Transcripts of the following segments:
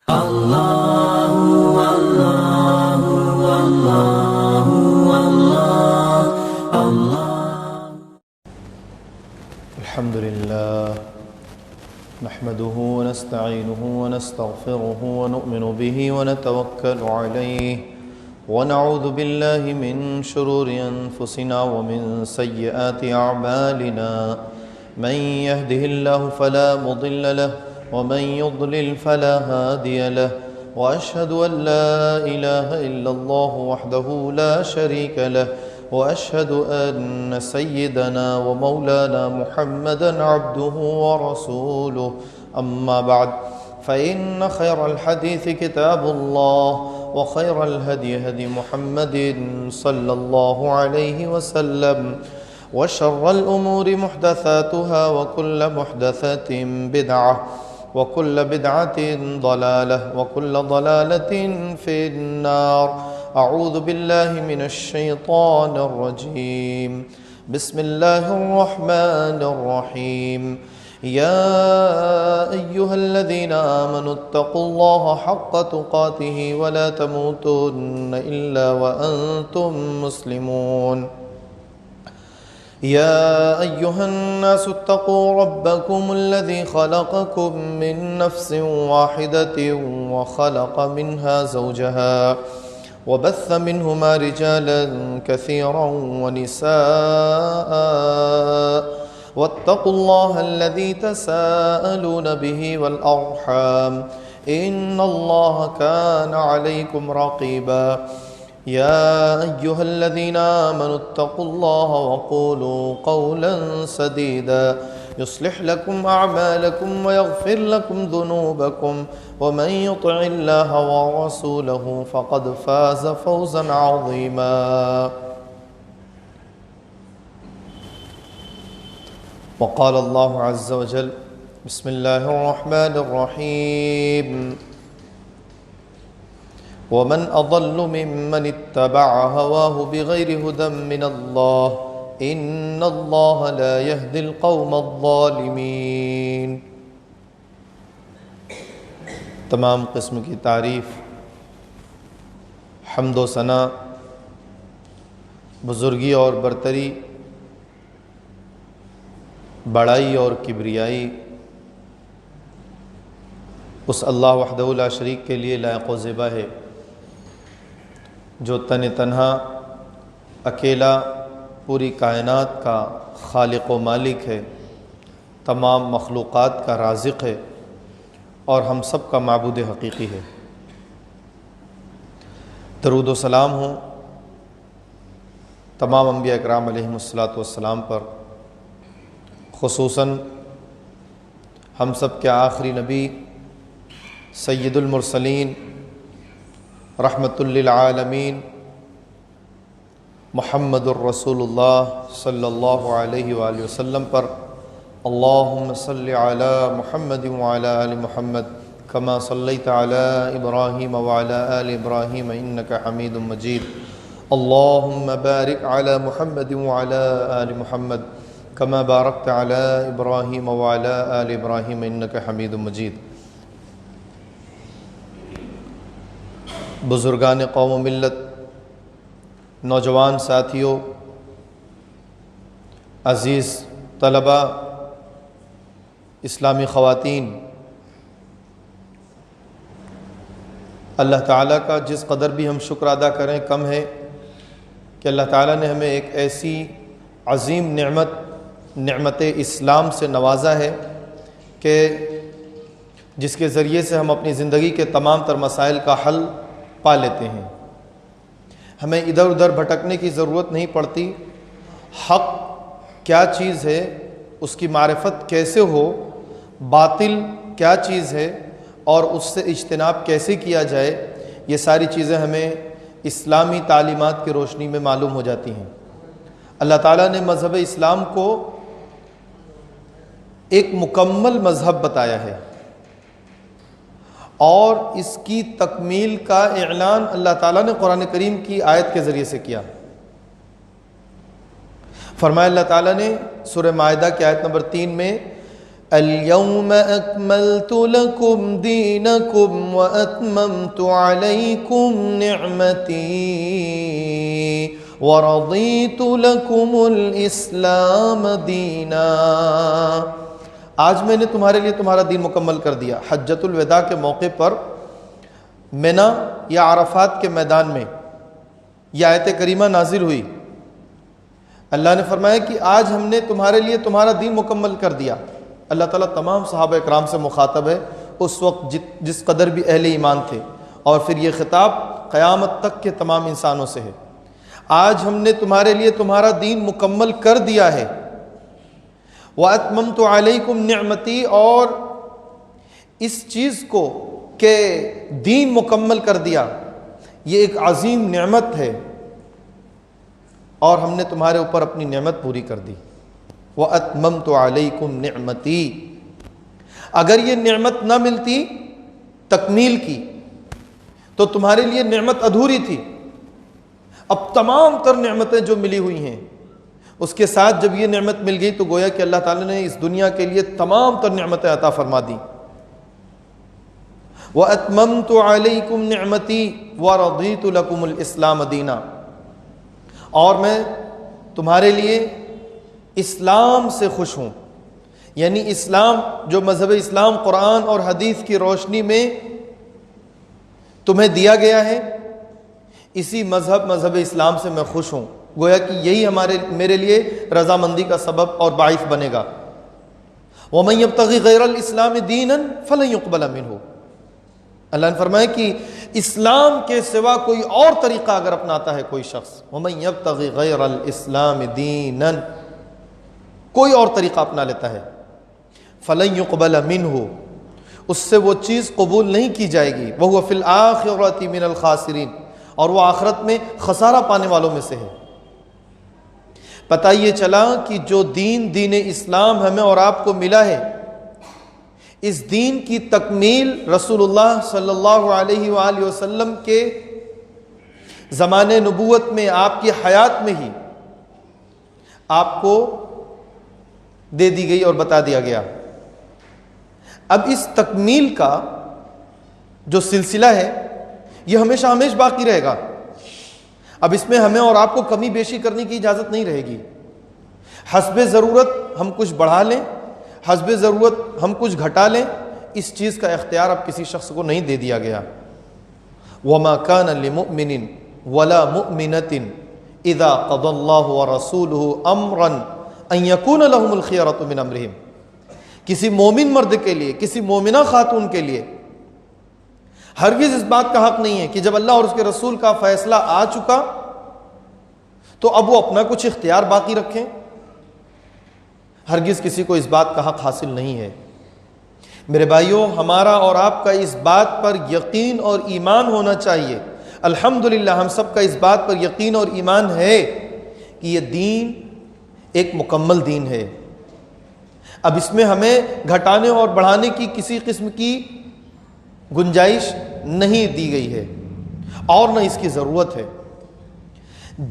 الحمد لله نحمده ونستعينه ونستغفره ونؤمن به ونتوكل عليه ونعوذ بالله من شرور أنفسنا ومن سيئات أعمالنا من يهده الله فلا مضل له ومن يضلل فلا هادي له وأشهد أن لا إله إلا الله وحده لا شريك له وأشهد أن سيدنا ومولانا محمدًا عبده ورسوله أما بعد فإن خير الحديث كتاب الله وخير الهدي هدي محمد صلى الله عليه وسلم وشر الأمور محدثاتها وكل محدثة بدعة وكل بدعة ضلالة وكل ضلالة في النار. أعوذ بالله من الشيطان الرجيم. بسم الله الرحمن الرحيم. يا أيها الذين آمنوا اتقوا الله حق تقاته ولا تموتن إلا وأنتم مسلمون. يا أيها الناس اتقوا ربكم الذي خلقكم من نفس واحدة وخلق منها زوجها وبث منهما رجالا كثيرا ونساء واتقوا الله الذي تساءلون به والأرحام إن الله كان عليكم رقيبا. يا أيها الذين آمنوا اتقوا الله وقولوا قولا سديدا يصلح لكم أعمالكم ويغفر لكم ذنوبكم ومن يطع الله ورسوله فقد فاز فوزا عظيما. وقال الله عز وجل بسم الله الرحمن الرحيم. ومن أضل ممن اتبع هواه بغير هدى من الله إن الله لا يهدي القوم الظالمين. تمام قسم کی تعریف، حمد و ثنا، بزرگی اور برتری، بڑائی اور کبریائی اس اللہ وحدہ لا شریک کے لیے لائق و زیبا ہے، جو تنہا اکیلا پوری کائنات کا خالق و مالک ہے، تمام مخلوقات کا رازق ہے اور ہم سب کا معبود حقیقی ہے۔ درود و سلام ہوں تمام انبیاء اکرام علیہم الصلاۃ پر، خصوصاً ہم سب کے آخری نبی سید المرسلین رحمۃ للعالمین محمد الرسول اللہ صلی اللہ علیہ وآلہ وسلم پر۔ اللہم صلی علی محمد وعلی آل محمد کما صلیت علی ابراہیم وعلی آل ابراہیم انک حمید مجید۔ اللہم بارک علی محمد وعلی آل محمد کما بارکت علی ابراہیم وعلی آل ابراہیم انک حمید مجید۔ بزرگان قوم و ملت، نوجوان ساتھیوں، عزیز طلباء، اسلامی خواتین، اللہ تعالیٰ کا جس قدر بھی ہم شکر ادا کریں کم ہے کہ اللہ تعالیٰ نے ہمیں ایک ایسی عظیم نعمت اسلام سے نوازا ہے کہ جس کے ذریعے سے ہم اپنی زندگی کے تمام تر مسائل کا حل پا لیتے ہیں۔ ہمیں ادھر ادھر بھٹکنے کی ضرورت نہیں پڑتی۔ حق کیا چیز ہے، اس کی معرفت کیسے ہو، باطل کیا چیز ہے اور اس سے اجتناب کیسے کیا جائے، یہ ساری چیزیں ہمیں اسلامی تعلیمات کی روشنی میں معلوم ہو جاتی ہیں۔ اللہ تعالیٰ نے مذہب اسلام کو ایک مکمل مذہب بتایا ہے اور اس کی تکمیل کا اعلان اللہ تعالیٰ نے قرآن کریم کی آیت کے ذریعے سے کیا۔ فرمایا اللہ تعالیٰ نے سورہ مائدہ کی آیت نمبر 3 میں اليوم اکملت لکم دینکم واتممت علیکم نعمتی ورضیت لکم الاسلام دینا۔ آج میں نے تمہارے لیے تمہارا دین مکمل کر دیا۔ حجۃ الوداع کے موقع پر منا یا عرفات کے میدان میں یہ آیت کریمہ نازل ہوئی۔ اللہ نے فرمایا کہ آج ہم نے تمہارے لیے تمہارا دین مکمل کر دیا۔ اللہ تعالیٰ تمام صحابہ اکرام سے مخاطب ہے، اس وقت جس قدر بھی اہل ایمان تھے، اور پھر یہ خطاب قیامت تک کے تمام انسانوں سے ہے۔ آج ہم نے تمہارے لیے تمہارا دین مکمل کر دیا ہے۔ وَأَتْمَمْتُ عَلَيْكُمْ نِعْمَتِي، اور اس چیز کو کہ دین مکمل کر دیا یہ ایک عظیم نعمت ہے، اور ہم نے تمہارے اوپر اپنی نعمت پوری کر دی۔ وَأَتْمَمْتُ عَلَيْكُمْ نِعْمَتِي، اگر یہ نعمت نہ ملتی تکمیل کی تو تمہارے لیے نعمت ادھوری تھی۔ اب تمام تر نعمتیں جو ملی ہوئی ہیں اس کے ساتھ جب یہ نعمت مل گئی تو گویا کہ اللہ تعالیٰ نے اس دنیا کے لیے تمام تر نعمتیں عطا فرما دیں۔ وَأَتْمَمْتُ عَلَيْكُمْ نِعْمَتِي وَرَضِيتُ لَكُمُ الْإِسْلَامَ دِينًا، اور میں تمہارے لیے اسلام سے خوش ہوں۔ یعنی اسلام، جو مذہب اسلام قرآن اور حدیث کی روشنی میں تمہیں دیا گیا ہے، اسی مذہب اسلام سے میں خوش ہوں۔ گویا کہ یہی میرے لیے رضامندی کا سبب اور باعث بنے گا۔ وَمَن يَبْتَغِ غَيْرَ الْإِسْلَامِ دِينًا فَلَن يُقْبَلَ مِنْهُ، اللہ نے فرمایا کہ اسلام کے سوا کوئی اور طریقہ اگر اپناتا ہے کوئی شخص، وَمَن يَبْتَغِ غَيْرَ الْإِسْلَامِ دِينًا، کوئی اور طریقہ اپنا لیتا ہے، فَلَن يُقْبَلَ مِنْهُ، اس سے وہ چیز قبول نہیں کی جائے گی۔ وَهُوَ فِي الْآخِرَةِ مِنَ الْخَاسِرِينَ، اور وہ آخرت میں خسارہ پانے والوں میں سے ہے۔ پتہ یہ چلا کہ جو دین اسلام ہمیں اور آپ کو ملا ہے، اس دین کی تکمیل رسول اللہ صلی اللہ علیہ وآلہ وسلم کے زمانے نبوت میں، آپ کی حیات میں ہی آپ کو دے دی گئی اور بتا دیا گیا۔ اب اس تکمیل کا جو سلسلہ ہے یہ ہمیشہ ہمیشہ باقی رہے گا۔ اب اس میں ہمیں اور آپ کو کمی بیشی کرنے کی اجازت نہیں رہے گی۔ حسب ضرورت ہم کچھ بڑھا لیں، حسب ضرورت ہم کچھ گھٹا لیں، اس چیز کا اختیار اب کسی شخص کو نہیں دے دیا گیا۔ وَمَا كَانَ لِمُؤْمِنٍ وَلَا مُؤْمِنَةٍ إِذَا قَضَى اللَّهُ وَرَسُولُهُ أَمْرًا أَن يَكُونَ لَهُمُ الْخِيَرَةُ مِنْ أَمْرِهِمْ، کسی مومن مرد کے لیے، کسی مومنہ خاتون کے لیے ہرگز اس بات کا حق نہیں ہے کہ جب اللہ اور اس کے رسول کا فیصلہ آ چکا تو اب وہ اپنا کچھ اختیار باقی رکھیں۔ ہرگز کسی کو اس بات کا حق حاصل نہیں ہے۔ میرے بھائیوں، ہمارا اور آپ کا اس بات پر یقین اور ایمان ہونا چاہیے۔ الحمدللہ ہم سب کا اس بات پر یقین اور ایمان ہے کہ یہ دین ایک مکمل دین ہے۔ اب اس میں ہمیں گھٹانے اور بڑھانے کی کسی قسم کی گنجائش نہیں دی گئی ہے، اور نہ اس کی ضرورت ہے۔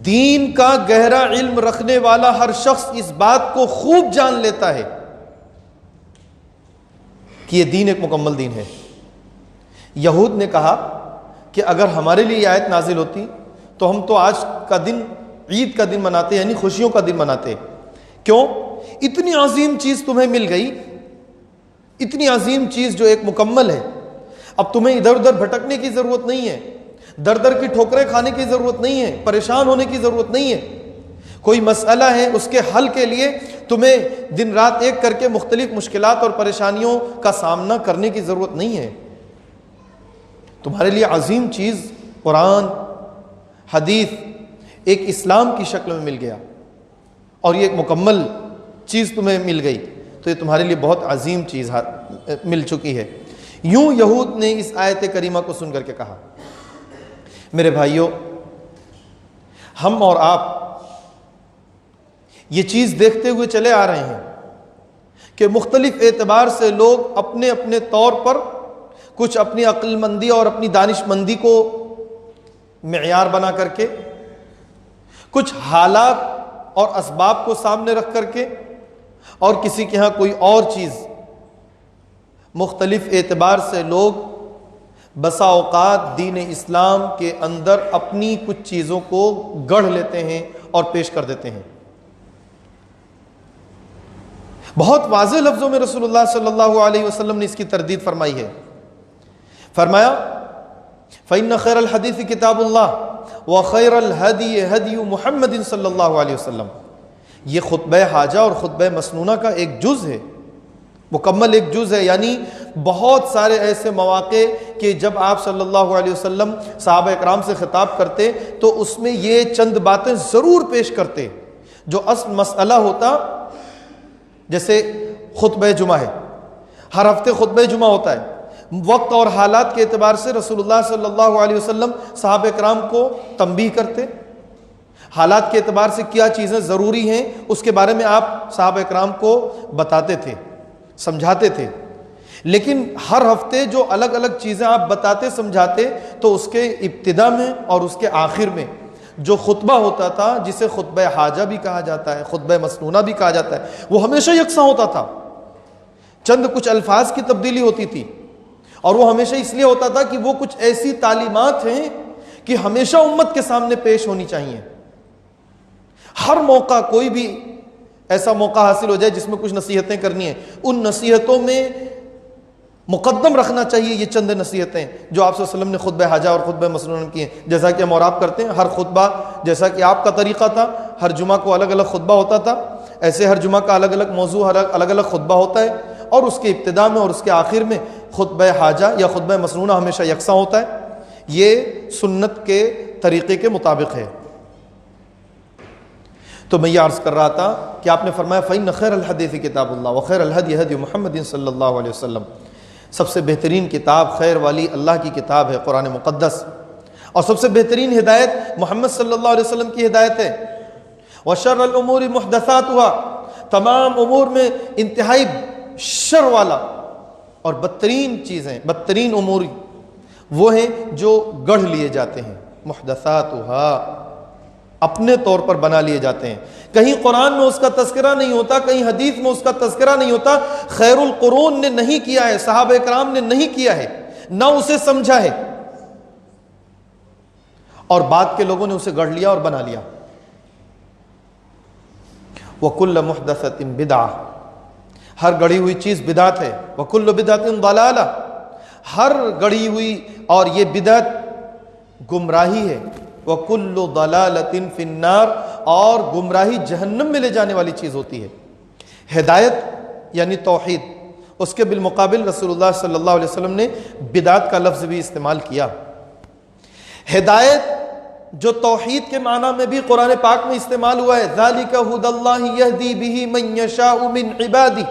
دین کا گہرا علم رکھنے والا ہر شخص اس بات کو خوب جان لیتا ہے کہ یہ دین ایک مکمل دین ہے۔ یہود نے کہا کہ اگر ہمارے لیے یہ آیت نازل ہوتی تو ہم تو آج کا دن عید کا دن مناتے، یعنی خوشیوں کا دن مناتے۔ کیوں؟ اتنی عظیم چیز تمہیں مل گئی، اتنی عظیم چیز جو ایک مکمل ہے، اب تمہیں ادھر ادھر بھٹکنے کی ضرورت نہیں ہے، در در کی ٹھوکریں کھانے کی ضرورت نہیں ہے، پریشان ہونے کی ضرورت نہیں ہے۔ کوئی مسئلہ ہے، اس کے حل کے لیے تمہیں دن رات ایک کر کے مختلف مشکلات اور پریشانیوں کا سامنا کرنے کی ضرورت نہیں ہے۔ تمہارے لیے عظیم چیز قرآن، حدیث ایک اسلام کی شکل میں مل گیا، اور یہ ایک مکمل چیز تمہیں مل گئی، تو یہ تمہارے لیے بہت عظیم چیز مل چکی ہے۔ یوں یہود نے اس آیت کریمہ کو سن کر کے کہا۔ میرے بھائیوں، ہم اور آپ یہ چیز دیکھتے ہوئے چلے آ رہے ہیں کہ مختلف اعتبار سے لوگ اپنے اپنے طور پر کچھ اپنی عقل مندی اور اپنی دانش مندی کو معیار بنا کر کے، کچھ حالات اور اسباب کو سامنے رکھ کر کے، اور کسی کے ہاں کوئی اور چیز مختلف اعتبار سے لوگ بسا اوقات دین اسلام کے اندر اپنی کچھ چیزوں کو گڑھ لیتے ہیں اور پیش کر دیتے ہیں۔ بہت واضح لفظوں میں رسول اللہ صلی اللہ علیہ وسلم نے اس کی تردید فرمائی ہے۔ فرمایا فَإِنَّ خَيْرَ الْحَدِيثِ كِتَابُ اللَّهِ وَخَيْرَ الْهَدِيِ هَدْيُ مُحَمَّدٍ صلی اللہ علیہ وسلم۔ یہ خطبہ حاجہ اور خطبہ مسنونہ کا ایک جز ہے، مکمل ایک جز ہے، یعنی بہت سارے ایسے مواقع کہ جب آپ صلی اللہ علیہ وسلم صحابہ اکرام سے خطاب کرتے تو اس میں یہ چند باتیں ضرور پیش کرتے جو اصل مسئلہ ہوتا۔ جیسے خطبہ جمعہ ہے، ہر ہفتے خطبہ جمعہ ہوتا ہے، وقت اور حالات کے اعتبار سے رسول اللہ صلی اللہ علیہ وسلم صحابہ اکرام کو تنبیہ کرتے، حالات کے اعتبار سے کیا چیزیں ضروری ہیں اس کے بارے میں آپ صحابہ اکرام کو بتاتے تھے، سمجھاتے تھے۔ لیکن ہر ہفتے جو الگ الگ چیزیں آپ بتاتے سمجھاتے تو اس کے ابتدا میں اور اس کے آخر میں جو خطبہ ہوتا تھا، جسے خطبہ حاجہ بھی کہا جاتا ہے، خطبہ مسنونہ بھی کہا جاتا ہے، وہ ہمیشہ یکساں ہوتا تھا۔ چند کچھ الفاظ کی تبدیلی ہوتی تھی، اور وہ ہمیشہ اس لیے ہوتا تھا کہ وہ کچھ ایسی تعلیمات ہیں کہ ہمیشہ امت کے سامنے پیش ہونی چاہیے۔ ہر موقع کوئی بھی ایسا موقع حاصل ہو جائے جس میں کچھ نصیحتیں کرنی ہیں، ان نصیحتوں میں مقدم رکھنا چاہیے یہ چند نصیحتیں جو آپ صلی اللہ علیہ وسلم نے خطبہ حاجہ اور خطبہ مسنون کی ہیں، جیسا کہ ہم اور آپ کرتے ہیں۔ ہر خطبہ جیسا کہ آپ کا طریقہ تھا، ہر جمعہ کو الگ الگ خطبہ ہوتا تھا، ایسے ہر جمعہ کا الگ الگ موضوع، الگ الگ خطبہ ہوتا ہے، اور اس کے ابتدا میں اور اس کے آخر میں خطبہ حاجہ یا خطبہ مسنونہ ہمیشہ یکساں ہوتا ہے۔ یہ سنت کے طریقے کے مطابق ہے۔ تو میں یہ عرض کر رہا تھا کہ آپ نے فرمایا فَإِنَّ خَيْرَ الْحَدِيثِ كِتَابُ اللَّهِ وَخَيْرَ الْهَدْيِ هَدْيُ مُحَمَّدٍ صلی اللہ علیہ وسلم۔ سب سے بہترین کتاب خیر والی اللہ کی کتاب ہے قرآن مقدس، اور سب سے بہترین ہدایت محمد صلی اللہ علیہ وسلم کی ہدایت ہے۔ وَشَرَّ الْأُمُورِ مُحْدَثَاتُهَا، تمام امور میں انتہائی شر والا اور بدترین چیزیں، بدترین امور وہ ہیں جو گڑھ لیے جاتے ہیں، محدثاتها، اپنے طور پر بنا لیے جاتے ہیں۔ کہیں قرآن میں اس کا تذکرہ نہیں ہوتا، کہیں حدیث میں اس کا تذکرہ نہیں ہوتا، خیر القرون نے نہیں کیا ہے، صحابہ اکرام نے نہیں کیا ہے، نہ اسے سمجھا ہے، اور بعد کے لوگوں نے اسے گڑھ لیا اور بنا لیا۔ وَكُلَّ مُحْدَثَةٍ بِدْعَةٍ، ہر گڑھی ہوئی چیز بدعت ہے۔ وَكُلُّ بِدْعَةٍ ضَلَالَةٍ، ہر گڑھی ہوئی اور یہ بدعت گمراہی ہے۔ وَكُلُّ ضَلَالَةٍ فِي النَّارِ، اور گمراہی جہنم میں لے جانے والی چیز ہوتی ہے۔ ہدایت یعنی توحید، اس کے بالمقابل رسول اللہ صلی اللہ علیہ وسلم نے بدعت کا لفظ بھی استعمال کیا۔ ہدایت جو توحید کے معنی میں بھی قرآن پاک میں استعمال ہوا ہے، ذَلِكَ هُدَى اللَّهِ يَهْدِي بِهِ مَن يَشَاءُ مِنْ عِبَادِهِ،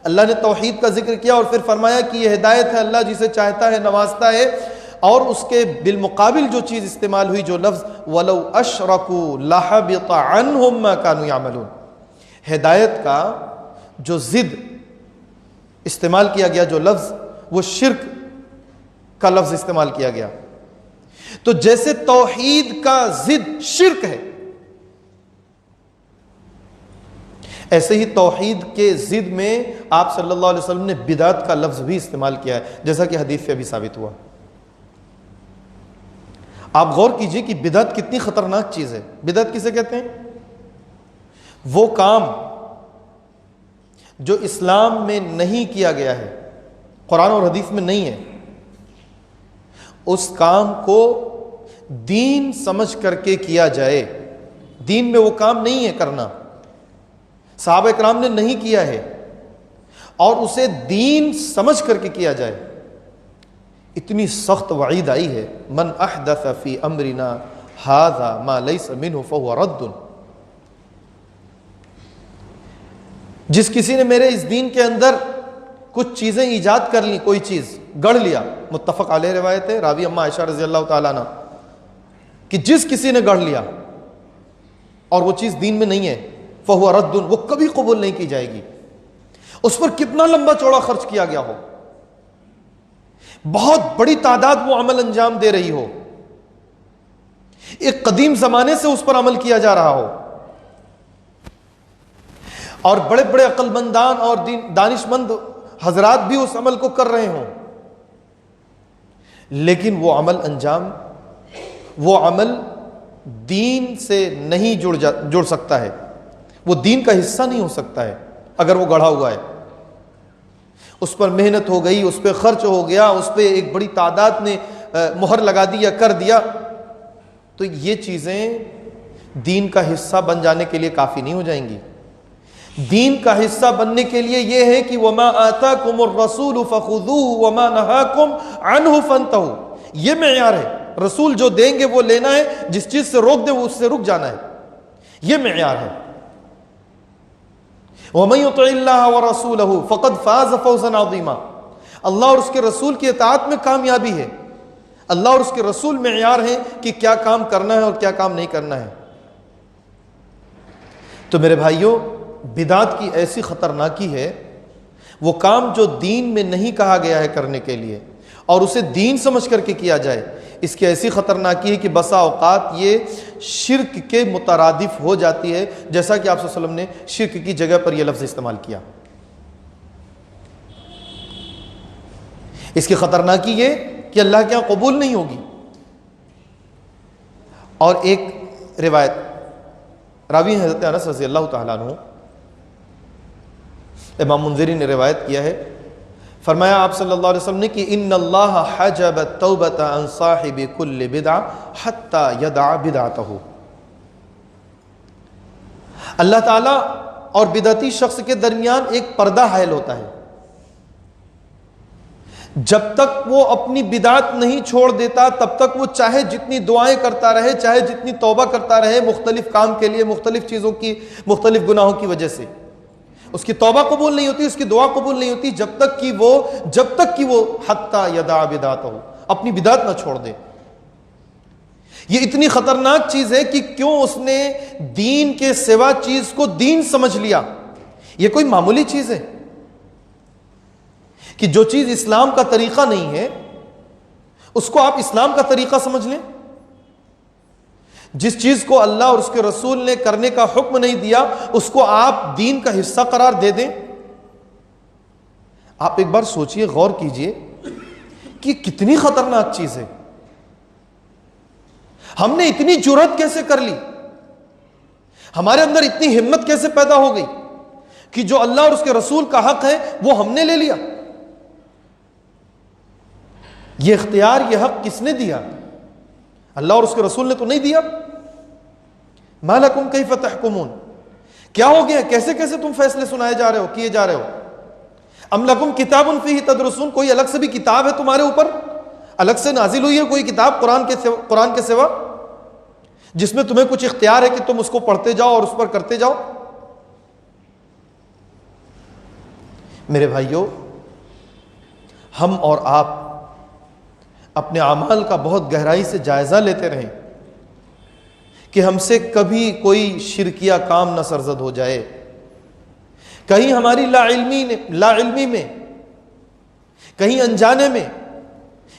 اللہ نے توحید کا ذکر کیا اور پھر فرمایا کہ یہ ہدایت ہے، اللہ جسے چاہتا ہے نوازتا ہے، اور اس کے بالمقابل جو چیز استعمال ہوئی، جو لفظ وَلَوْ أَشْرَكُوا لَحَبِطَ عَنْهُمْ مَا كَانُوا يَعْمَلُونَ، ہدایت کا جو ضد استعمال کیا گیا، جو لفظ، وہ شرک کا لفظ استعمال کیا گیا۔ تو جیسے توحید کا ضد شرک ہے، ایسے ہی توحید کے ضد میں آپ صلی اللہ علیہ وسلم نے بدعت کا لفظ بھی استعمال کیا ہے، جیسا کہ حدیث سے بھی ثابت ہوا۔ آپ غور کیجئے کہ بدعت کتنی خطرناک چیز ہے۔ بدعت کسے کہتے ہیں؟ وہ کام جو اسلام میں نہیں کیا گیا ہے، قرآن اور حدیث میں نہیں ہے، اس کام کو دین سمجھ کر کے کیا جائے۔ دین میں وہ کام نہیں ہے کرنا، صحابہ اکرام نے نہیں کیا ہے، اور اسے دین سمجھ کر کے کیا جائے۔ اتنی سخت وعید آئی ہے، من احدث فی امرنا ھذا ما لیس منہ فہو رد، جس کسی نے میرے اس دین کے اندر کچھ چیزیں ایجاد کر لی، کوئی چیز گڑھ لیا، متفق علیہ روایت ہے، راوی اما عائشہ رضی اللہ تعالیٰ عنہ، کہ جس کسی نے گڑھ لیا اور وہ چیز دین میں نہیں ہے، فہو رد، وہ کبھی قبول نہیں کی جائے گی۔ اس پر کتنا لمبا چوڑا خرچ کیا گیا ہو، بہت بڑی تعداد وہ عمل انجام دے رہی ہو، ایک قدیم زمانے سے اس پر عمل کیا جا رہا ہو، اور بڑے بڑے عقل مندان اور دانش مند حضرات بھی اس عمل کو کر رہے ہوں، لیکن وہ عمل دین سے نہیں جڑ سکتا ہے، وہ دین کا حصہ نہیں ہو سکتا ہے اگر وہ گڑھا ہوا ہے، اس پر محنت ہو گئی، اس پہ خرچ ہو گیا، اس پہ ایک بڑی تعداد نے مہر لگا دی یا کر دیا، تو یہ چیزیں دین کا حصہ بن جانے کے لیے کافی نہیں ہو جائیں گی۔ دین کا حصہ بننے کے لیے یہ ہے کہ وَمَا آتَاكُمُ الرَّسُولُ فَخُذُوهُ وَمَا نَهَاكُمْ عَنْهُ فَانْتَهُوا، یہ معیار ہے، رسول جو دیں گے وہ لینا ہے، جس چیز سے روک دیں وہ اس سے رک جانا ہے، یہ معیار ہے۔ وَمَن يُطِعِ اللَّهَ وَرَسُولَهُ فَقَدْ فَازَ فَوْزًا عَظِيمًا، اللہ اور اس کے رسول کی اطاعت میں کامیابی ہے، اللہ اور اس کے رسول معیار ہیں کہ کیا کام کرنا ہے اور کیا کام نہیں کرنا ہے۔ تو میرے بھائیوں، بدعت کی ایسی خطرناکی ہے، وہ کام جو دین میں نہیں کہا گیا ہے کرنے کے لیے اور اسے دین سمجھ کر کے کیا جائے، اس کی ایسی خطرناکی ہے کہ بسا اوقات یہ شرک کے مترادف ہو جاتی ہے، جیسا کہ آپ صلی اللہ علیہ وسلم نے شرک کی جگہ پر یہ لفظ استعمال کیا۔ اس کی خطرناکی یہ کہ اللہ کے یہاں قبول نہیں ہوگی۔ اور ایک روایت راوی ہیں حضرت انس رضی اللہ تعالیٰ عنہ، امام منذری نے روایت کیا ہے، فرمایا آپ صلی اللہ علیہ وسلم نے کہ ان اللہ حجب التوبۃ عن صاحب کل بدعہ حتی یدع بدعتہ، اللہ تعالیٰ اور بدعتی شخص کے درمیان ایک پردہ حائل ہوتا ہے، جب تک وہ اپنی بدعت نہیں چھوڑ دیتا تب تک وہ چاہے جتنی دعائیں کرتا رہے، چاہے جتنی توبہ کرتا رہے مختلف کام کے لیے، مختلف چیزوں کی، مختلف گناہوں کی وجہ سے، اس کی توبہ قبول نہیں ہوتی، اس کی دعا قبول نہیں ہوتی جب تک کہ وہ حتی یدع بدعتہ، اپنی بدعت نہ چھوڑ دے۔ یہ اتنی خطرناک چیز ہے کہ کیوں اس نے دین کے سوا چیز کو دین سمجھ لیا۔ یہ کوئی معمولی چیز ہے کہ جو چیز اسلام کا طریقہ نہیں ہے اس کو آپ اسلام کا طریقہ سمجھ لیں، جس چیز کو اللہ اور اس کے رسول نے کرنے کا حکم نہیں دیا اس کو آپ دین کا حصہ قرار دے دیں۔ آپ ایک بار سوچئے، غور کیجئے کہ کتنی خطرناک چیز ہے، ہم نے اتنی جرأت کیسے کر لی، ہمارے اندر اتنی ہمت کیسے پیدا ہو گئی کہ جو اللہ اور اس کے رسول کا حق ہے وہ ہم نے لے لیا۔ یہ اختیار، یہ حق کس نے دیا؟ اللہ اور اس کے رسول نے تو نہیں دیا۔ ما لکم کیف تحکمون، کیا ہو گیا، کیسے کیسے تم فیصلے سنائے جا رہے ہو، کیے جا رہے ہو؟ ام لکم کتاب فیہ تدرسون، کوئی الگ سے بھی کتاب ہے تمہارے اوپر، الگ سے نازل ہوئی ہے کوئی کتاب قرآن کے سوا جس میں تمہیں کچھ اختیار ہے کہ تم اس کو پڑھتے جاؤ اور اس پر کرتے جاؤ؟ میرے بھائیوں، ہم اور آپ اپنے اعمال کا بہت گہرائی سے جائزہ لیتے رہیں کہ ہم سے کبھی کوئی شرکیہ کام نہ سرزد ہو جائے، کہیں ہماری لا علمی میں، کہیں انجانے میں،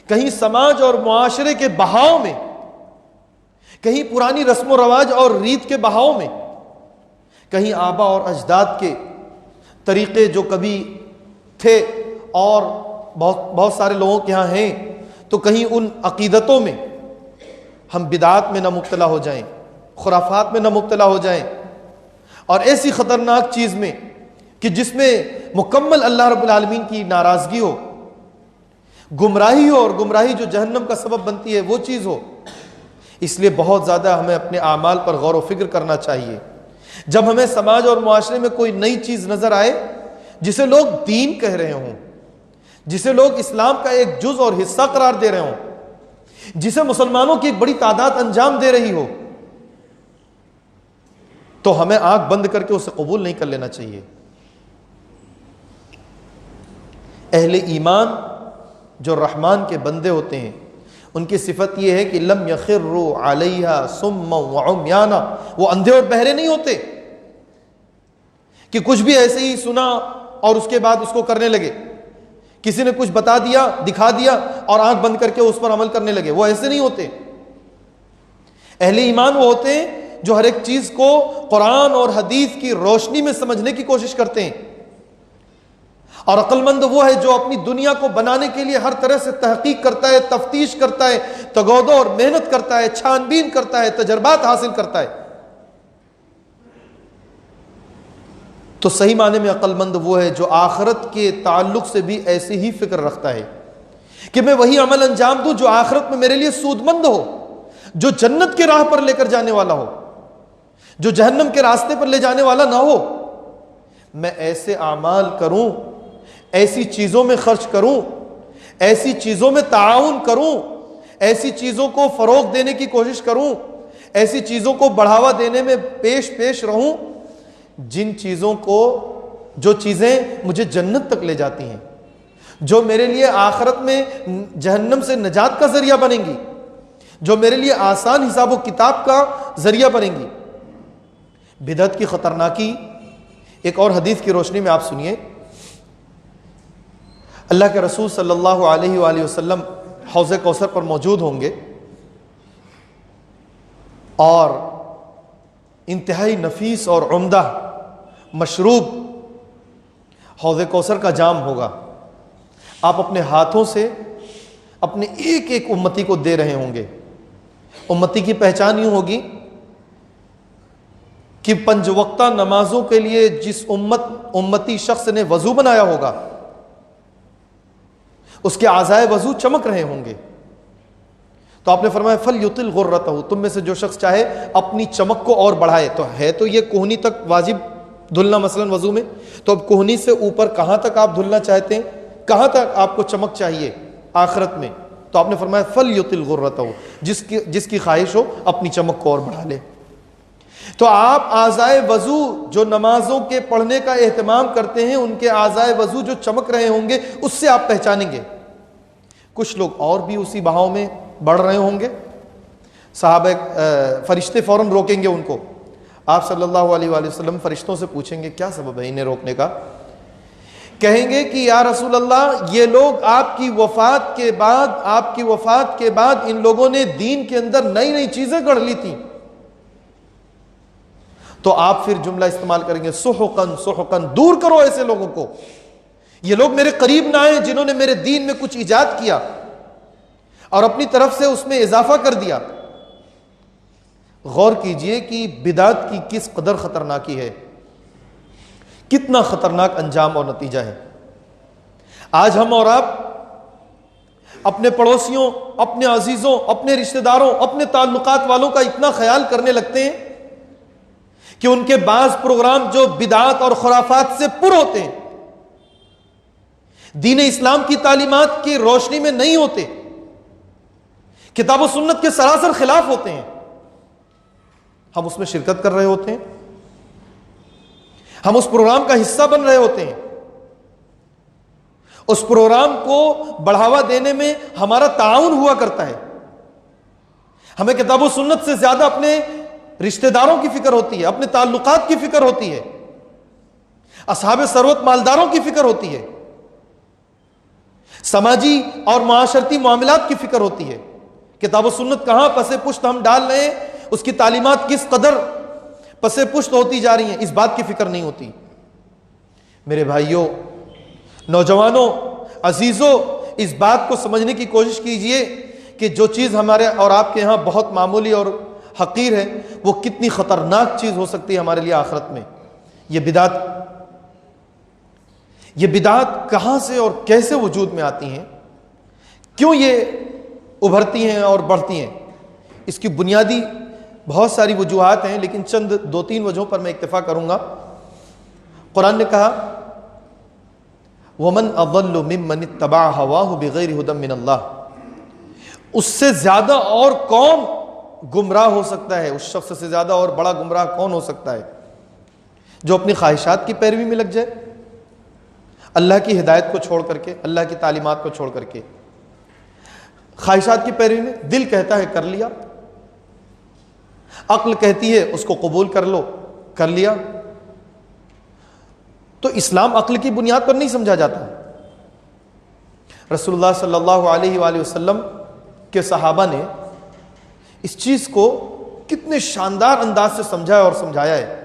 کہیں سماج اور معاشرے کے بہاؤ میں، کہیں پرانی رسم و رواج اور ریت کے بہاؤ میں، کہیں آبا اور اجداد کے طریقے جو کبھی تھے اور بہت سارے لوگوں کے ہاں ہیں، تو کہیں ان عقیدتوں میں ہم بدعات میں نہ مبتلا ہو جائیں، خرافات میں نہ مبتلا ہو جائیں، اور ایسی خطرناک چیز میں کہ جس میں مکمل اللہ رب العالمین کی ناراضگی ہو، گمراہی ہو، اور گمراہی جو جہنم کا سبب بنتی ہے وہ چیز ہو۔ اس لیے بہت زیادہ ہمیں اپنے اعمال پر غور و فکر کرنا چاہیے۔ جب ہمیں سماج اور معاشرے میں کوئی نئی چیز نظر آئے جسے لوگ دین کہہ رہے ہوں، جسے لوگ اسلام کا ایک جز اور حصہ قرار دے رہے ہوں، جسے مسلمانوں کی ایک بڑی تعداد انجام دے رہی ہو، تو ہمیں آنکھ بند کر کے اسے قبول نہیں کر لینا چاہیے۔ اہل ایمان جو رحمان کے بندے ہوتے ہیں ان کی صفت یہ ہے کہ لم یخروا علیہا صما وعمیانا، وہ اندھے اور بہرے نہیں ہوتے کہ کچھ بھی ایسے ہی سنا اور اس کے بعد اس کو کرنے لگے، کسی نے کچھ بتا دیا، دکھا دیا اور آنکھ بند کر کے اس پر عمل کرنے لگے، وہ ایسے نہیں ہوتے۔ اہل ایمان وہ ہوتے ہیں جو ہر ایک چیز کو قرآن اور حدیث کی روشنی میں سمجھنے کی کوشش کرتے ہیں، اور عقل مند وہ ہے جو اپنی دنیا کو بنانے کے لیے ہر طرح سے تحقیق کرتا ہے، تفتیش کرتا ہے، تگودو اور محنت کرتا ہے، چھان بین کرتا ہے، تجربات حاصل کرتا ہے۔ تو صحیح معنی میں عقل مند وہ ہے جو آخرت کے تعلق سے بھی ایسی ہی فکر رکھتا ہے کہ میں وہی عمل انجام دوں جو آخرت میں میرے لیے سود مند ہو، جو جنت کے راہ پر لے کر جانے والا ہو، جو جہنم کے راستے پر لے جانے والا نہ ہو۔ میں ایسے اعمال کروں، ایسی چیزوں میں خرچ کروں، ایسی چیزوں میں تعاون کروں، ایسی چیزوں کو فروغ دینے کی کوشش کروں، ایسی چیزوں کو بڑھاوا دینے میں پیش رہوں جو چیزیں مجھے جنت تک لے جاتی ہیں، جو میرے لیے آخرت میں جہنم سے نجات کا ذریعہ بنیں گی، جو میرے لیے آسان حساب و کتاب کا ذریعہ بنیں گی۔ بدعت کی خطرناکی ایک اور حدیث کی روشنی میں آپ سنیے۔ اللہ کے رسول صلی اللہ علیہ وآلہ وسلم حوض کوثر پر موجود ہوں گے اور انتہائی نفیس اور عمدہ مشروب حوض کوثر کا جام ہوگا۔ آپ اپنے ہاتھوں سے اپنے ایک ایک امتی کو دے رہے ہوں گے۔ امتی کی پہچان یوں ہوگی کہ 5 وقتہ نمازوں کے لیے جس امتی شخص نے وضو بنایا ہوگا اس کے اعضائے وضو چمک رہے ہوں گے۔ تو آپ نے فرمایا فَلْيُطِلْ غُرَّتَهُ، تم میں سے جو شخص چاہے اپنی چمک کو اور بڑھائے۔ تو ہے تو یہ کوہنی تک واجب دھلنا مثلا وضو میں، تو اب کوہنی سے اوپر کہاں تک آپ دھلنا چاہتے ہیں، کہاں تک آپ کو چمک چاہیے آخرت میں؟ تو آپ نے فرمایا فَلْيُطِلْ غُرَّتَهُ، جس کی خواہش ہو اپنی چمک کو اور بڑھا لے۔ تو آپ اعضائے وضو جو نمازوں کے پڑھنے کا اہتمام کرتے ہیں، ان کے اعضائے وضو جو چمک رہے ہوں گے اس سے آپ پہچانیں گے۔ کچھ لوگ اور بھی اسی بہاؤ میں بڑھ رہے ہوں گے، صحابہ فرشتے فوراً روکیں گے ان کو۔ آپ صلی اللہ علیہ وآلہ وسلم فرشتوں سے پوچھیں گے کیا سبب ہے انہیں روکنے کا؟ کہیں گے کہ یا رسول اللہ، یہ لوگ آپ کی وفات کے بعد ان لوگوں نے دین کے اندر نئی نئی چیزیں گڑھ لی تھیں۔ تو آپ پھر جملہ استعمال کریں گے سحقاً سحقاً، دور کرو ایسے لوگوں کو، یہ لوگ میرے قریب نہ آئیں جنہوں نے میرے دین میں کچھ ایجاد کیا اور اپنی طرف سے اس میں اضافہ کر دیا۔ غور کیجئے کہ بدعت کی کس قدر خطرناکی ہے، کتنا خطرناک انجام اور نتیجہ ہے۔ آج ہم اور آپ اپنے پڑوسیوں، اپنے عزیزوں، اپنے رشتہ داروں، اپنے تعلقات والوں کا اتنا خیال کرنے لگتے ہیں کہ ان کے بعض پروگرام جو بدعات اور خرافات سے پر ہوتے ہیں، دین اسلام کی تعلیمات کی روشنی میں نہیں ہوتے، کتاب و سنت کے سراسر خلاف ہوتے ہیں، ہم اس میں شرکت کر رہے ہوتے ہیں، ہم اس پروگرام کا حصہ بن رہے ہوتے ہیں، اس پروگرام کو بڑھاوا دینے میں ہمارا تعاون ہوا کرتا ہے۔ ہمیں کتاب و سنت سے زیادہ اپنے رشتہ داروں کی فکر ہوتی ہے، اپنے تعلقات کی فکر ہوتی ہے، اصحاب ثروت مالداروں کی فکر ہوتی ہے، سماجی اور معاشرتی معاملات کی فکر ہوتی ہے۔ کتاب و سنت کہاں پسے پشت ہم ڈال رہے ہیں، اس کی تعلیمات کس قدر پسے پشت ہوتی جا رہی ہیں، اس بات کی فکر نہیں ہوتی۔ میرے بھائیوں، نوجوانوں، عزیزوں، اس بات کو سمجھنے کی کوشش کیجئے کہ جو چیز ہمارے اور آپ کے ہاں بہت معمولی اور حقیر ہے، وہ کتنی خطرناک چیز ہو سکتی ہے ہمارے لیے آخرت میں۔ یہ بدعات کہاں سے اور کیسے وجود میں آتی ہیں، کیوں یہ ابھرتی ہیں اور بڑھتی ہیں؟ اس کی بنیادی بہت ساری وجوہات ہیں، لیکن چند 2-3 وجہوں پر میں اکتفا کروں گا۔ قرآن نے کہا وَمَنْ أَضَلُّ مِمَّنِ اتَّبَعَ هَوَاهُ بِغَيْرِ هُدًى مِّنَ اللَّهِ، اس سے زیادہ اور کون گمراہ ہو سکتا ہے، اس شخص سے زیادہ اور بڑا گمراہ کون ہو سکتا ہے جو اپنی خواہشات کی پیروی میں لگ جائے، اللہ کی ہدایت کو چھوڑ کر کے، اللہ کی تعلیمات کو چھوڑ کر کے خواہشات کی پیروی میں۔ دل کہتا ہے کر لیا، عقل کہتی ہے اس کو قبول کر لو، کر لیا۔ تو اسلام عقل کی بنیاد پر نہیں سمجھا جاتا۔ رسول اللہ صلی اللہ علیہ وآلہ وسلم کے صحابہ نے اس چیز کو کتنے شاندار انداز سے سمجھا اور سمجھایا ہے۔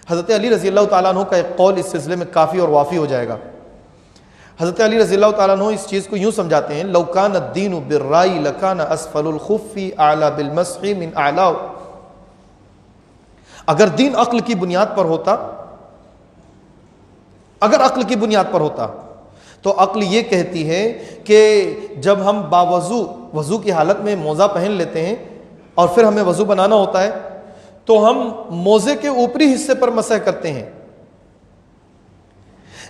حضرت علی رضی اللہ تعالیٰ عنہ کا ایک قول اس سلسلے میں کافی اور وافی ہو جائے گا۔ حضرت علی رضی اللہ تعالیٰ عنہ اس چیز کو یوں سمجھاتے ہیں، لو کان الدین بالرأی لکان اسفل الخف اعلی بالمسح من اعلیٰ. اگر دین عقل کی بنیاد پر ہوتا، اگر عقل کی بنیاد پر ہوتا تو عقل یہ کہتی ہے کہ جب ہم باوضو وضو کی حالت میں موزہ پہن لیتے ہیں اور پھر ہمیں وضو بنانا ہوتا ہے تو ہم موزے کے اوپری حصے پر مسح کرتے ہیں،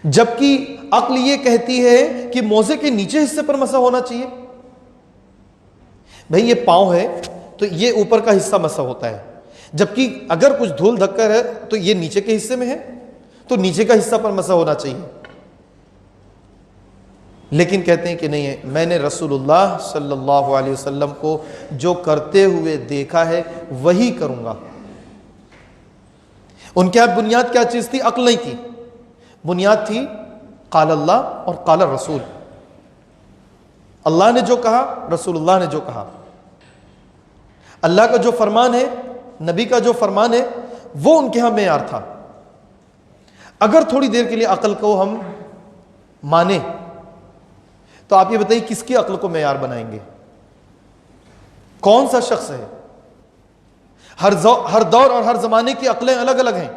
جبکہ عقل یہ کہتی ہے کہ موزے کے نیچے حصے پر مسح ہونا چاہیے. بھئی یہ پاؤں ہے تو یہ اوپر کا حصہ مسح ہوتا ہے، جبکہ اگر کچھ دھول دھکر ہے تو یہ نیچے کے حصے میں ہے تو نیچے کا حصہ پر مسح ہونا چاہیے. لیکن کہتے ہیں کہ نہیں ہے، میں نے رسول اللہ صلی اللہ علیہ وسلم کو جو کرتے ہوئے دیکھا ہے وہی کروں گا. ان کے یہاں بنیاد کیا چیز تھی؟ عقل نہیں تھی، بنیاد تھی قال اللہ اور قال الرسول. اللہ نے جو کہا، رسول اللہ نے جو کہا. اللہ کا جو فرمان ہے، نبی کا جو فرمان ہے، وہ ان کے ہاں معیار تھا. اگر تھوڑی دیر کے لیے عقل کو ہم مانیں تو آپ یہ بتائیے کس کی عقل کو معیار بنائیں گے؟ کون سا شخص ہے؟ ہر دور اور ہر زمانے کی عقلیں الگ الگ ہیں.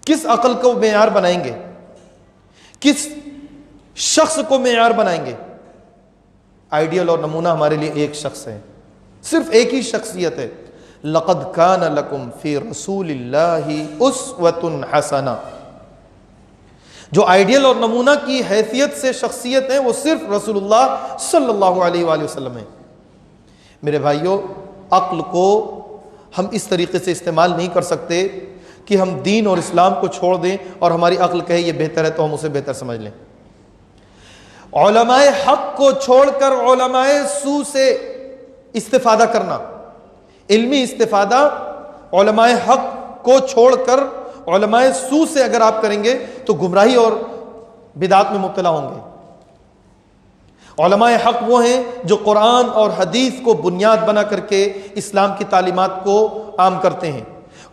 کس عقل کو معیار بنائیں گے؟ کس شخص کو معیار بنائیں گے؟ آئیڈیل اور نمونہ ہمارے لیے ایک شخص ہے، صرف ایک ہی شخصیت ہے. لقد کان لکم فی رسول اللہ اسوۃ حسنہ. جو آئیڈیل اور نمونہ کی حیثیت سے شخصیت ہے وہ صرف رسول اللہ صلی اللہ علیہ وآلہ وسلم ہے. میرے بھائیوں، عقل کو ہم اس طریقے سے استعمال نہیں کر سکتے کہ ہم دین اور اسلام کو چھوڑ دیں اور ہماری عقل کہے یہ بہتر ہے تو ہم اسے بہتر سمجھ لیں. علماء حق کو چھوڑ کر علماء سو سے استفادہ کرنا، علمی استفادہ علماء حق کو چھوڑ کر علماء سو سے اگر آپ کریں گے تو گمراہی اور بدعات میں مبتلا ہوں گے. علماء حق وہ ہیں جو قرآن اور حدیث کو بنیاد بنا کر کے اسلام کی تعلیمات کو عام کرتے ہیں.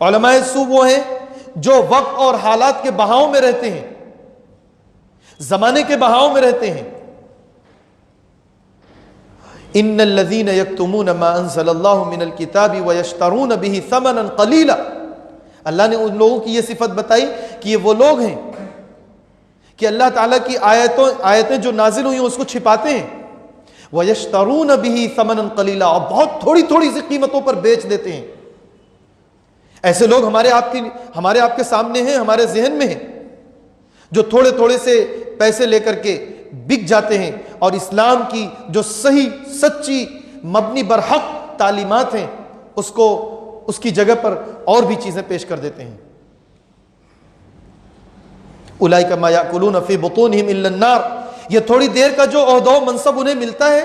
علماء سو وہ ہیں جو وقت اور حالات کے بہاؤ میں رہتے ہیں، زمانے کے بہاؤ میں رہتے ہیں. ان الذين يكتمون ما انزل الله من الكتاب ويشترون به ثمنا قليلا. اللہ نے ان لوگوں کی یہ صفت بتائی کہ یہ وہ لوگ ہیں کہ اللہ تعالیٰ کی آیتیں جو نازل ہوئی ہیں اس کو چھپاتے ہیں. وَيَشْتَرُونَ بِهِ ثَمَنًا قَلِيلًا، اور بہت تھوڑی تھوڑی سی قیمتوں پر بیچ دیتے ہیں. ایسے لوگ ہمارے آپ کے سامنے ہیں، ہمارے ذہن میں ہیں، جو تھوڑے تھوڑے سے پیسے لے کر کے بک جاتے ہیں اور اسلام کی جو صحیح سچی مبنی برحق تعلیمات ہیں اس کی جگہ پر اور بھی چیزیں پیش کر دیتے ہیں. اولئک ما یاکلون فی بطونہم الا النار. یہ تھوڑی دیر کا جو عہدہ و منصب انہیں ملتا ہے،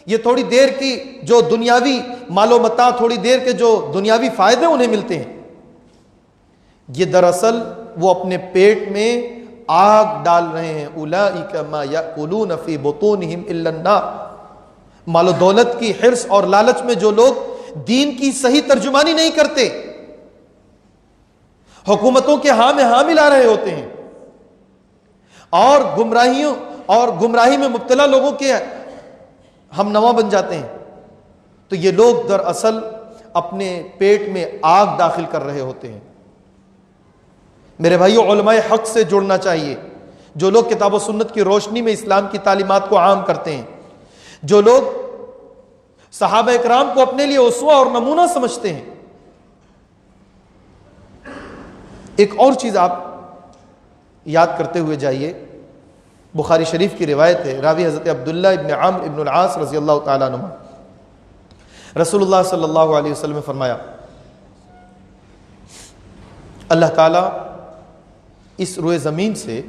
یہ تھوڑی دیر کی جو دنیاوی مال و متاع، تھوڑی دیر کے جو دنیاوی فائدے انہیں ملتے ہیں، یہ دراصل وہ اپنے پیٹ میں آگ ڈال رہے ہیں. اولئک ما یاکلون فی بطونہم الا النار. مال و دولت کی حرص اور لالچ میں جو لوگ دین کی صحیح ترجمانی نہیں کرتے، حکومتوں کے ہاں میں ہاں ملا رہے ہوتے ہیں اور گمراہی میں مبتلا لوگوں کے ہم نوا بن جاتے ہیں، تو یہ لوگ دراصل اپنے پیٹ میں آگ داخل کر رہے ہوتے ہیں. میرے بھائیو، علماء حق سے جڑنا چاہیے. جو لوگ کتاب و سنت کی روشنی میں اسلام کی تعلیمات کو عام کرتے ہیں، جو لوگ صحابہ اکرام کو اپنے لیے اسوہ اور نمونہ سمجھتے ہیں. ایک اور چیز آپ یاد کرتے ہوئے جائیے. بخاری شریف کی روایت ہے، راوی حضرت عبداللہ ابن عمرو ابن العاص رضی اللہ تعالیٰ عنہ. رسول اللہ صلی اللہ علیہ وسلم نے فرمایا، اللہ تعالیٰ اس روئے زمین سے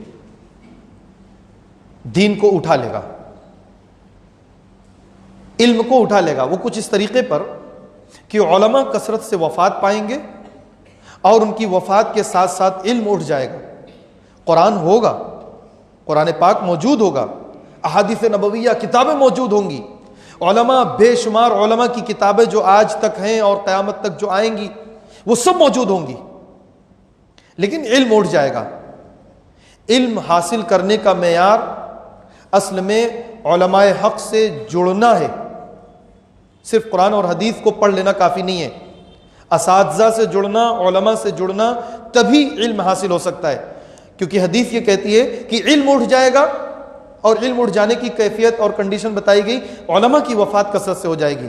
دین کو اٹھا لے گا، علم کو اٹھا لے گا. وہ کچھ اس طریقے پر کہ علماء کثرت سے وفات پائیں گے اور ان کی وفات کے ساتھ ساتھ علم اٹھ جائے گا. قرآن ہوگا، قرآن پاک موجود ہوگا، احادیث نبویہ کتابیں موجود ہوں گی، علماء بے شمار علماء کی کتابیں جو آج تک ہیں اور قیامت تک جو آئیں گی وہ سب موجود ہوں گی، لیکن علم اٹھ جائے گا. علم حاصل کرنے کا معیار اصل میں علماء حق سے جڑنا ہے. صرف قرآن اور حدیث کو پڑھ لینا کافی نہیں ہے. اساتذہ سے جڑنا، علماء سے جڑنا، تبھی علم حاصل ہو سکتا ہے. کیونکہ حدیث یہ کہتی ہے کہ علم اٹھ جائے گا، اور علم اٹھ جانے کی کیفیت اور کنڈیشن بتائی گئی، علماء کی وفات کثرت سے ہو جائے گی.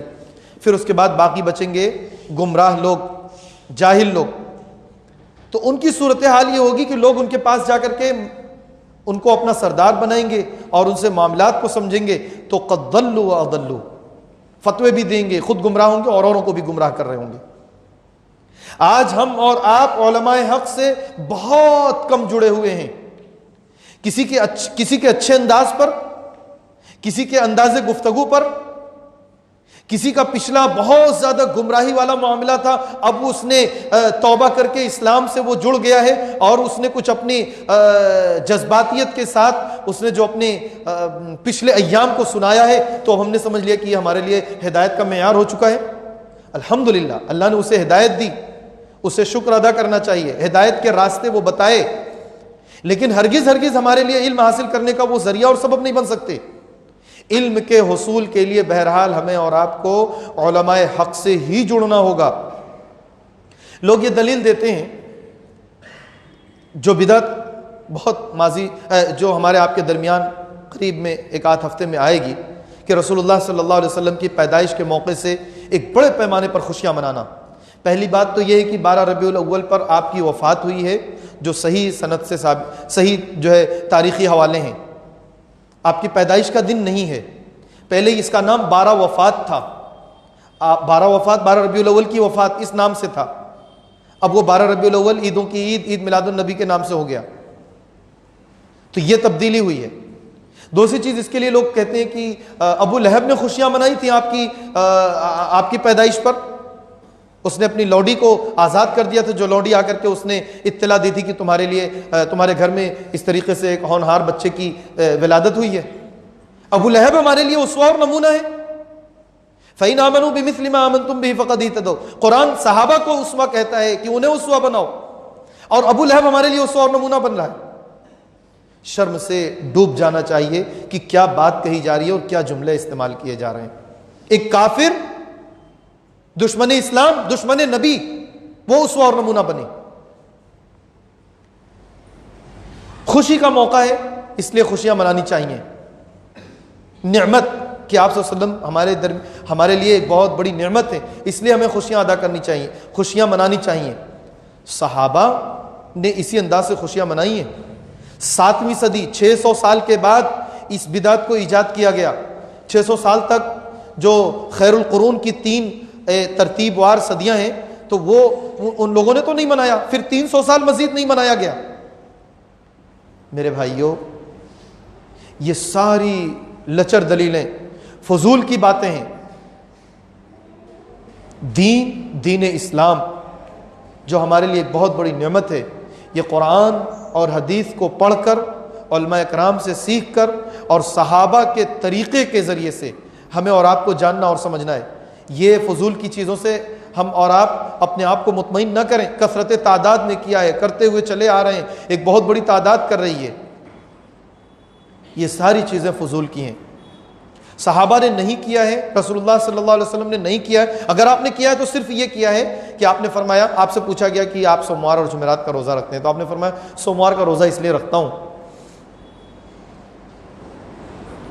پھر اس کے بعد باقی بچیں گے گمراہ لوگ، جاہل لوگ. تو ان کی صورتحال یہ ہوگی کہ لوگ ان کے پاس جا کر کے ان کو اپنا سردار بنائیں گے اور ان سے معاملات کو سمجھیں گے، تو قد ضلوا واضلوا، فتوے بھی دیں گے، خود گمراہ ہوں گے اور اوروں کو بھی گمراہ کر رہے ہوں گے. آج ہم اور آپ علماء حق سے بہت کم جڑے ہوئے ہیں. کسی کے اچھے انداز پر، کسی کے انداز گفتگو پر، کسی کا پچھلا بہت زیادہ گمراہی والا معاملہ تھا، اب اس نے توبہ کر کے اسلام سے وہ جڑ گیا ہے، اور اس نے کچھ اپنی جذباتیت کے ساتھ اس نے جو اپنے پچھلے ایام کو سنایا ہے، تو ہم نے سمجھ لیا کہ یہ ہمارے لیے ہدایت کا معیار ہو چکا ہے. الحمدللہ اللہ نے اسے ہدایت دی، اسے شکر ادا کرنا چاہیے. ہدایت کے راستے وہ بتائے، لیکن ہرگز ہمارے لیے علم حاصل کرنے کا وہ ذریعہ اور سبب نہیں بن سکتے. علم کے حصول کے لیے بہرحال ہمیں اور آپ کو علماء حق سے ہی جڑنا ہوگا. لوگ یہ دلیل دیتے ہیں، جو بدعت بہت جو ہمارے آپ کے درمیان قریب میں ایک آدھ ہفتے میں آئے گی، کہ رسول اللہ صلی اللہ علیہ وسلم کی پیدائش کے موقع سے ایک بڑے پیمانے پر خوشیاں منانا. پہلی بات تو یہ ہے کہ 12 ربیع الاول پر آپ کی وفات ہوئی ہے، جو صحیح سند سے صحیح جو ہے تاریخی حوالے ہیں. آپ کی پیدائش کا دن نہیں ہے. پہلے اس کا نام 12 وفات تھا. 12 ربیع الاول کی وفات اس نام سے تھا. اب وہ 12 ربیع الاول عیدوں کی عید میلاد النبی کے نام سے ہو گیا. تو یہ تبدیلی ہوئی ہے. دوسری چیز اس کے لیے لوگ کہتے ہیں کہ ابو لہب نے خوشیاں منائی تھیں آپ کی پیدائش پر. اس نے اپنی لوڈی کو آزاد کر دیا تھا، جو لوڈی آ کر کے اس نے اطلاع دی تھی کہ تمہارے گھر میں اس طریقے سے ایک ہونہار بچے کی ولادت ہوئی ہے. ابو لہب ہمارے لیے اسوہ اور نمونہ ہے. فَإِنْ آمَنُوا بِمِثْلِ مَا آمَنْتُمْ بِهِ فَقَدْ اهْتَدَوْا. قرآن صحابہ کو اسوہ کہتا ہے کہ انہیں اسوہ بناؤ، اور ابو لہب ہمارے لیے اسوہ اور نمونہ بن رہا ہے. شرم سے ڈوب جانا چاہیے کہ کیا بات کہی جا رہی ہے اور کیا جملے استعمال کیے جا رہے ہیں. ایک کافر، دشمن اسلام، دشمن نبی، وہ اسوہ اور نمونہ بنے. خوشی کا موقع ہے، اس لیے خوشیاں منانی چاہیے. نعمت کہ آپ صلی اللہ علیہ وسلم ہمارے لیے ایک بہت بڑی نعمت ہے، اس لیے ہمیں خوشیاں ادا کرنی چاہیے، خوشیاں منانی چاہیے. صحابہ نے اسی انداز سے خوشیاں منائی ہیں. 7ویں صدی، 600 سال کے بعد اس بدعت کو ایجاد کیا گیا. 600 سال تک جو خیر القرون کی 3 ترتیب وار صدیاں ہیں، تو وہ ان لوگوں نے تو نہیں منایا. پھر 300 سال مزید نہیں منایا گیا. میرے بھائیوں، یہ ساری لچر دلیلیں فضول کی باتیں ہیں. دین اسلام جو ہمارے لیے ایک بہت بڑی نعمت ہے، یہ قرآن اور حدیث کو پڑھ کر، علماء اکرام سے سیکھ کر، اور صحابہ کے طریقے کے ذریعے سے ہمیں اور آپ کو جاننا اور سمجھنا ہے. یہ فضول کی چیزوں سے ہم اور آپ اپنے آپ کو مطمئن نہ کریں. کثرت تعداد نے کیا ہے، کرتے ہوئے چلے آ رہے ہیں، ایک بہت بڑی تعداد کر رہی ہے. یہ ساری چیزیں فضول کی ہیں. صحابہ نے نہیں کیا ہے، رسول اللہ صلی اللہ علیہ وسلم نے نہیں کیا ہے. اگر آپ نے کیا ہے تو صرف یہ کیا ہے کہ آپ نے فرمایا، آپ سے پوچھا گیا کہ آپ سوموار اور جمعرات کا روزہ رکھتے ہیں، تو آپ نے فرمایا سوموار کا روزہ اس لیے رکھتا ہوں،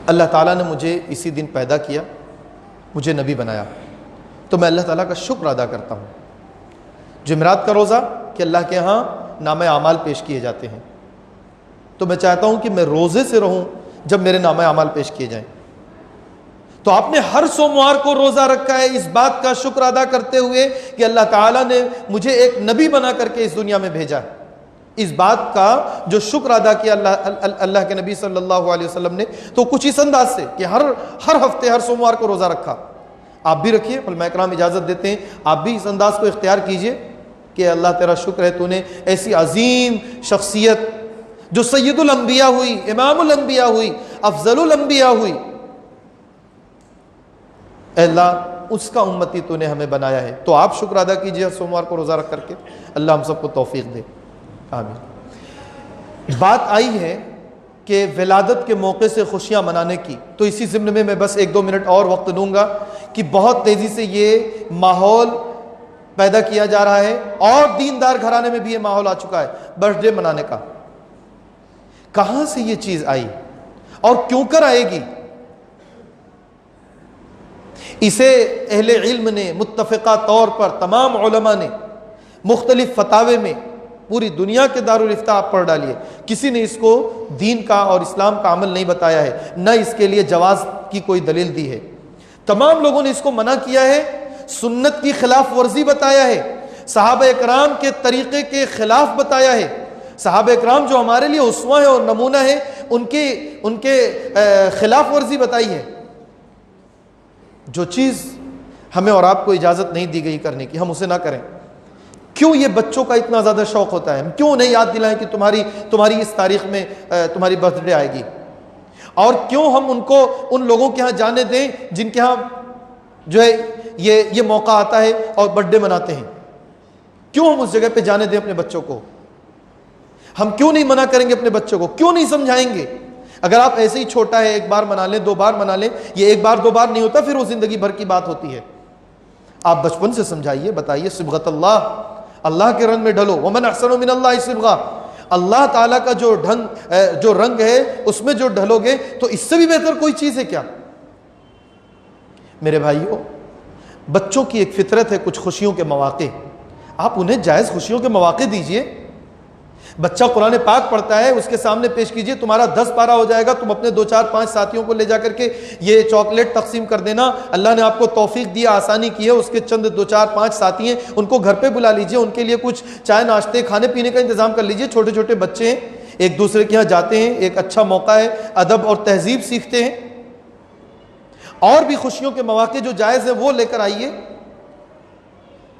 اللہ تعالیٰ نے مجھے اسی دن پیدا کیا، مجھے نبی بنایا، تو میں اللہ تعالیٰ کا شکر ادا کرتا ہوں. جمعرات کا روزہ کہ اللہ کے ہاں نامہ اعمال پیش کیے جاتے ہیں، تو میں چاہتا ہوں کہ میں روزے سے رہوں جب میرے نامہ اعمال پیش کیے جائیں. تو آپ نے ہر سوموار کو روزہ رکھا ہے اس بات کا شکر ادا کرتے ہوئے کہ اللہ تعالیٰ نے مجھے ایک نبی بنا کر کے اس دنیا میں بھیجا ہے. اس بات کا جو شکر ادا کیا اللہ کے نبی صلی اللہ علیہ وسلم نے، تو کچھ اس انداز سے کہ ہر ہفتے ہر سوموار کو روزہ رکھا. آپ بھی رکھیے، علماء اکرام اجازت دیتے ہیں، آپ بھی اس انداز کو اختیار کیجئے کہ اللہ تیرا شکر ہے تو نے ایسی عظیم شخصیت جو سید الانبیاء ہوئی، امام الانبیاء ہوئی، افضل الانبیاء ہوئی، اے اللہ اس کا امتی تو نے ہمیں بنایا ہے. تو آپ شکر ادا کیجئے سوموار کو روزہ رکھ کر کے. اللہ ہم سب کو توفیق دے، آمین. بات آئی ہے کہ ولادت کے موقع سے خوشیاں منانے کی، تو اسی ضمن میں بس 1-2 منٹ اور وقت دوں گا کہ بہت تیزی سے یہ ماحول پیدا کیا جا رہا ہے، اور دیندار گھرانے میں بھی یہ ماحول آ چکا ہے برتھ ڈے منانے کا۔ کہاں سے یہ چیز آئی اور کیوں کر آئے گی؟ اسے اہل علم نے متفقہ طور پر، تمام علماء نے مختلف فتاوے میں، پوری دنیا کے دارالافتاء آپ پڑھ ڈالیے، کسی نے اس کو دین کا اور اسلام کا عمل نہیں بتایا ہے، نہ اس کے لیے جواز کی کوئی دلیل دی ہے۔ تمام لوگوں نے اس کو منع کیا ہے، سنت کی خلاف ورزی بتایا ہے، صحابہ اکرام کے طریقے کے خلاف بتایا ہے۔ صحابہ اکرام جو ہمارے لیے اسوہ ہے اور نمونہ ہے، ان کے خلاف ورزی بتائی ہے۔ جو چیز ہمیں اور آپ کو اجازت نہیں دی گئی کرنے کی، ہم اسے نہ کریں۔ کیوں یہ بچوں کا اتنا زیادہ شوق ہوتا ہے؟ ہم کیوں انہیں یاد دلائیں کہ تمہاری اس تاریخ میں تمہاری برتھ ڈے آئے گی؟ اور کیوں ہم ان کو ان لوگوں کے ہاں جانے دیں جن کے ہاں جو ہے یہ موقع آتا ہے اور برتھ ڈے مناتے ہیں؟ کیوں ہم اس جگہ پہ جانے دیں اپنے بچوں کو؟ ہم کیوں نہیں منع کریں گے اپنے بچوں کو؟ کیوں نہیں سمجھائیں گے؟ اگر آپ ایسے ہی چھوٹا ہے، 1 بار منا لیں، 2 بار منا لیں، یہ 1 بار 2 بار نہیں ہوتا، پھر وہ زندگی بھر کی بات ہوتی ہے۔ آپ بچپن سے سمجھائیے، بتائیے صبغۃ اللہ کے رنگ میں ڈھلو، ومن احسن من اللہ صبغہ، اللہ تعالیٰ کا جو رنگ ہے اس میں جو ڈھلو گے تو اس سے بھی بہتر کوئی چیز ہے کیا؟ میرے بھائیوں، بچوں کی ایک فطرت ہے کچھ خوشیوں کے مواقع، آپ انہیں جائز خوشیوں کے مواقع دیجئے۔ بچہ قرآن پاک پڑھتا ہے، اس کے سامنے پیش کیجئے، تمہارا 10 پارہ ہو جائے گا، تم اپنے 2 4 5 ساتھیوں کو لے جا کر کے یہ چاکلیٹ تقسیم کر دینا، اللہ نے آپ کو توفیق دیا، آسانی کی ہے، اس کے چند 2 4 5 ساتھی ہیں، ان کو گھر پہ بلا لیجئے، ان کے لیے کچھ چائے ناشتے کھانے پینے کا انتظام کر لیجئے۔ چھوٹے چھوٹے بچے ہیں، ایک دوسرے کے یہاں جاتے ہیں، ایک اچھا موقع ہے، ادب اور تہذیب سیکھتے ہیں۔ اور بھی خوشیوں کے مواقع جو جائز ہیں وہ لے کر آئیے۔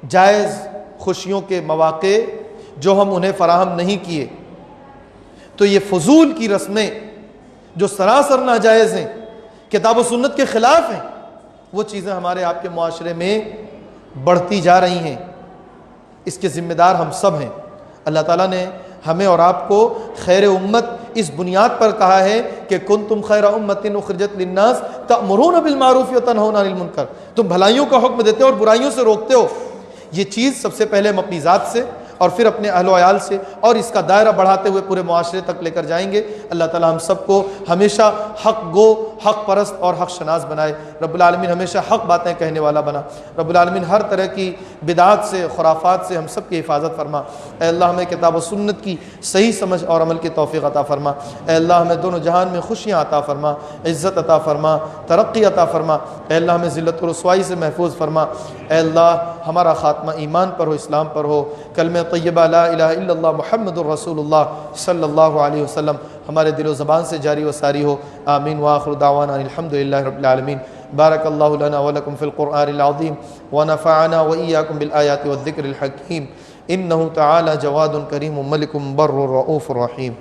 جائز خوشیوں کے مواقع جو ہم انہیں فراہم نہیں کیے تو یہ فضول کی رسمیں جو سراسر ناجائز ہیں، کتاب و سنت کے خلاف ہیں، وہ چیزیں ہمارے آپ کے معاشرے میں بڑھتی جا رہی ہیں۔ اس کے ذمہ دار ہم سب ہیں۔ اللہ تعالیٰ نے ہمیں اور آپ کو خیر امت اس بنیاد پر کہا ہے کہ کنتم خیر امت اخرجت للناس تأمرون بالمعروف وتنہون عن المنکر، تم بھلائیوں کا حکم دیتے ہو اور برائیوں سے روکتے ہو۔ یہ چیز سب سے پہلے ہم اپنی ذات سے اور پھر اپنے اہل و عیال سے اور اس کا دائرہ بڑھاتے ہوئے پورے معاشرے تک لے کر جائیں گے۔ اللہ تعالیٰ ہم سب کو ہمیشہ حق گو، حق پرست اور حق شناس بنائے۔ رب العالمین ہمیشہ حق باتیں کہنے والا بنا۔ رب العالمین ہر طرح کی بدعات سے، خرافات سے ہم سب کی حفاظت فرما۔ اے اللہ ہمیں کتاب و سنت کی صحیح سمجھ اور عمل کی توفیق عطا فرما۔ اے اللہ ہمیں دونوں جہان میں خوشیاں عطا فرما، عزت عطا فرما، ترقی عطا فرما۔ اے اللہ ہمیں ذلت و رسوائی سے محفوظ فرما۔ اے اللہ ہمارا خاتمہ ایمان پر ہو، اسلام پر ہو، کلمہ طیبہ لا الہ الا اللہ محمد الرسول اللہ صلی اللہ علیہ وسلم ہمارے دل و زبان سے جاری و ساری ہو۔ آمین وآخر دعوانا الحمدللہ رب العالمین۔ بارک اللہ لنا ولکم فی القرآن العظیم ونفعنا وإیاکم بالآیات والذکر الحکیم، انہ تعالی جواد کریم ملک بر رؤوف رحیم۔